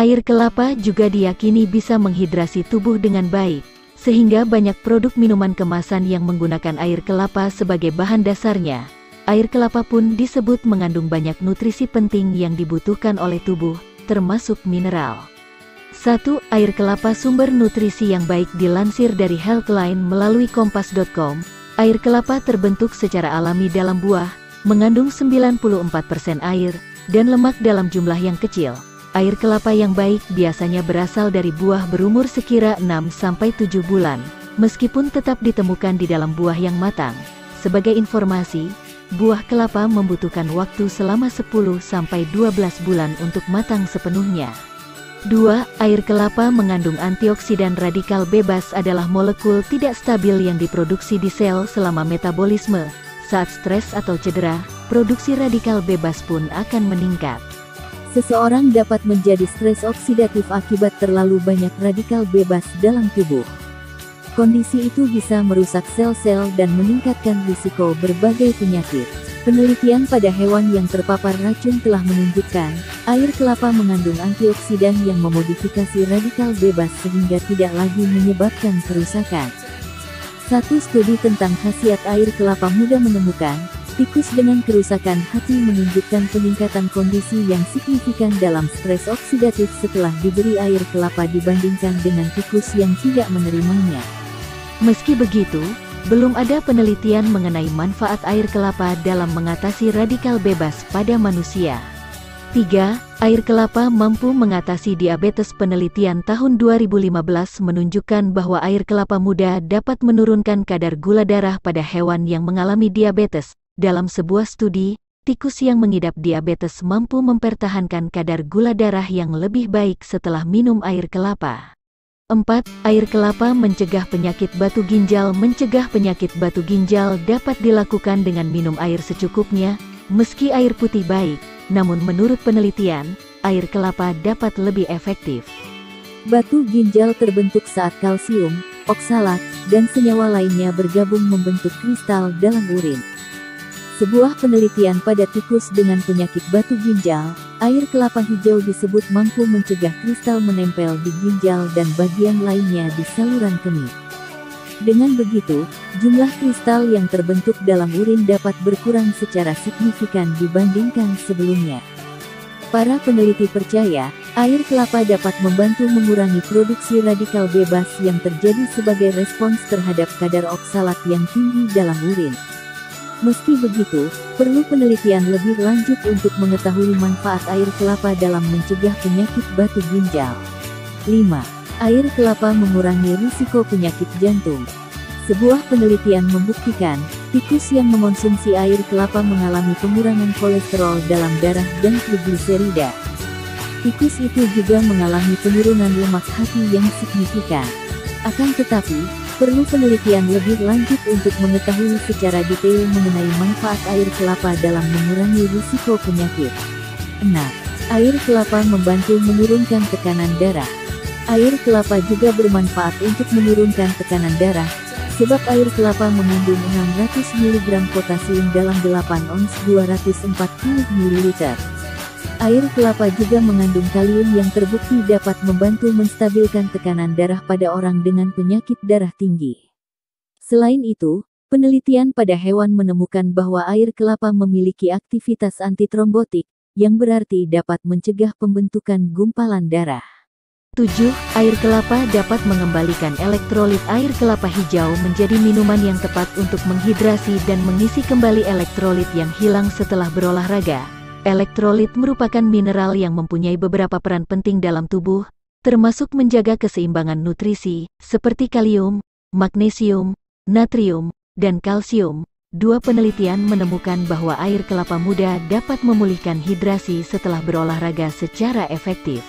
Air kelapa juga diyakini bisa menghidrasi tubuh dengan baik, sehingga banyak produk minuman kemasan yang menggunakan air kelapa sebagai bahan dasarnya. Air kelapa pun disebut mengandung banyak nutrisi penting yang dibutuhkan oleh tubuh, termasuk mineral. 1. Air kelapa sumber nutrisi yang baik. Dilansir dari Healthline melalui kompas.com, air kelapa terbentuk secara alami dalam buah, mengandung 94% air, dan lemak dalam jumlah yang kecil. Air kelapa yang baik biasanya berasal dari buah berumur sekira 6-7 bulan, meskipun tetap ditemukan di dalam buah yang matang. Sebagai informasi, buah kelapa membutuhkan waktu selama 10-12 bulan untuk matang sepenuhnya. 2. Air kelapa mengandung antioksidan. Radikal bebas adalah molekul tidak stabil yang diproduksi di sel selama metabolisme. Saat stres atau cedera, produksi radikal bebas pun akan meningkat. Seseorang dapat menjadi stres oksidatif akibat terlalu banyak radikal bebas dalam tubuh. Kondisi itu bisa merusak sel-sel dan meningkatkan risiko berbagai penyakit. Penelitian pada hewan yang terpapar racun telah menunjukkan, air kelapa mengandung antioksidan yang memodifikasi radikal bebas sehingga tidak lagi menyebabkan kerusakan. Satu studi tentang khasiat air kelapa muda menemukan, tikus dengan kerusakan hati menunjukkan peningkatan kondisi yang signifikan dalam stres oksidatif setelah diberi air kelapa dibandingkan dengan tikus yang tidak menerimanya. Meski begitu, belum ada penelitian mengenai manfaat air kelapa dalam mengatasi radikal bebas pada manusia. 3. Air kelapa mampu mengatasi diabetes. Penelitian tahun 2015 menunjukkan bahwa air kelapa muda dapat menurunkan kadar gula darah pada hewan yang mengalami diabetes. Dalam sebuah studi, tikus yang mengidap diabetes mampu mempertahankan kadar gula darah yang lebih baik setelah minum air kelapa. 4. Air kelapa mencegah penyakit batu ginjal. Mencegah penyakit batu ginjal dapat dilakukan dengan minum air secukupnya, meski air putih baik, namun menurut penelitian, air kelapa dapat lebih efektif. Batu ginjal terbentuk saat kalsium, oksalat, dan senyawa lainnya bergabung membentuk kristal dalam urin. Sebuah penelitian pada tikus dengan penyakit batu ginjal, air kelapa hijau disebut mampu mencegah kristal menempel di ginjal dan bagian lainnya di saluran kemih. Dengan begitu, jumlah kristal yang terbentuk dalam urin dapat berkurang secara signifikan dibandingkan sebelumnya. Para peneliti percaya, air kelapa dapat membantu mengurangi produksi radikal bebas yang terjadi sebagai respons terhadap kadar oksalat yang tinggi dalam urin. Meski begitu, perlu penelitian lebih lanjut untuk mengetahui manfaat air kelapa dalam mencegah penyakit batu ginjal. 5. Air kelapa mengurangi risiko penyakit jantung. Sebuah penelitian membuktikan, tikus yang mengonsumsi air kelapa mengalami pengurangan kolesterol dalam darah dan trigliserida. Tikus itu juga mengalami penurunan lemak hati yang signifikan. Akan tetapi, perlu penelitian lebih lanjut untuk mengetahui secara detail mengenai manfaat air kelapa dalam mengurangi risiko penyakit. 6. Air kelapa membantu menurunkan tekanan darah. Air kelapa juga bermanfaat untuk menurunkan tekanan darah, sebab air kelapa mengandung 600 mg potasium dalam 8 ons 240 ml. Air kelapa juga mengandung kalium yang terbukti dapat membantu menstabilkan tekanan darah pada orang dengan penyakit darah tinggi. Selain itu, penelitian pada hewan menemukan bahwa air kelapa memiliki aktivitas antitrombotik, yang berarti dapat mencegah pembentukan gumpalan darah. 7. Air kelapa dapat mengembalikan elektrolit. Air kelapa hijau menjadi minuman yang tepat untuk menghidrasi dan mengisi kembali elektrolit yang hilang setelah berolahraga. Elektrolit merupakan mineral yang mempunyai beberapa peran penting dalam tubuh, termasuk menjaga keseimbangan nutrisi, seperti kalium, magnesium, natrium, dan kalsium. 2 penelitian menemukan bahwa air kelapa muda dapat memulihkan hidrasi setelah berolahraga secara efektif.